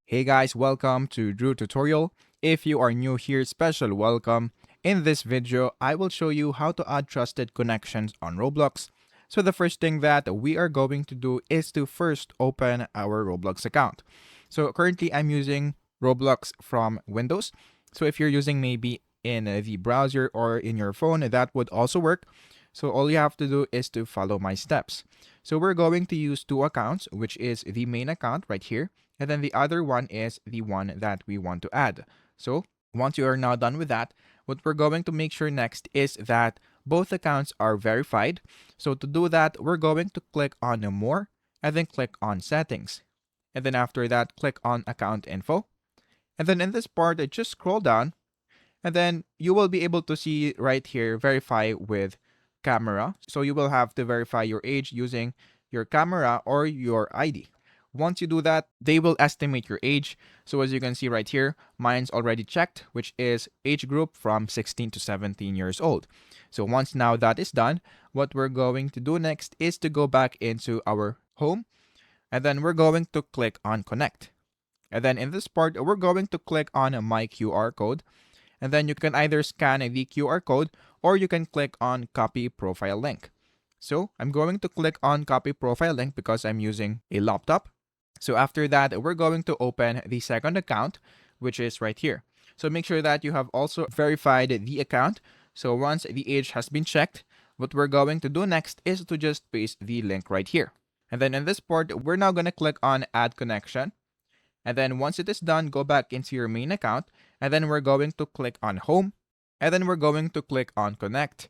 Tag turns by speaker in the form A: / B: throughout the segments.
A: Hey guys, welcome to Drew Tutorial. If you are new here, special welcome. In this video, I will show you how to add trusted connections on Roblox. So the first thing that we are going to do is to first open our Roblox account. So currently I'm using Roblox from Windows. So if you're using maybe in the browser or in your phone, that would also work. So all you have to do is to follow my steps. So we're going to use two accounts, which is the main account right here. And then the other one is the one that we want to add. So once you are now done with that, what we're going to make sure next is that both accounts are verified. So to do that, we're going to click on More and then click on Settings. And then after that, click on Account Info. And then in this part, just scroll down and then you will be able to see right here, Verify with Camera. So you will have to verify your age using your camera or your ID. Once you do that, they will estimate your age. So as you can see right here, mine's already checked, which is age group from 16 to 17 years old. So once now that is done, what we're going to do next is to go back into our home, and then we're going to click on connect. And then in this part, we're going to click on my QR code. And then you can either scan the QR code or you can click on copy profile link. So I'm going to click on copy profile link because I'm using a laptop. So after that, we're going to open the second account, which is right here. So make sure that you have also verified the account. So once the age has been checked, what we're going to do next is to just paste the link right here. And then in this part, we're now going to click on add connection. And then once it is done, go back into your main account. And then we're going to click on home. And then we're going to click on connect.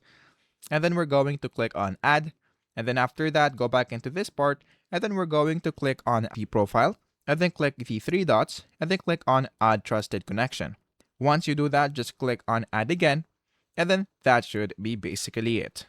A: And then we're going to click on add. And then after that, go back into this part. And then we're going to click on the profile. And then click the three dots. And then click on add trusted connection. Once you do that, just click on add again. And then that should be basically it.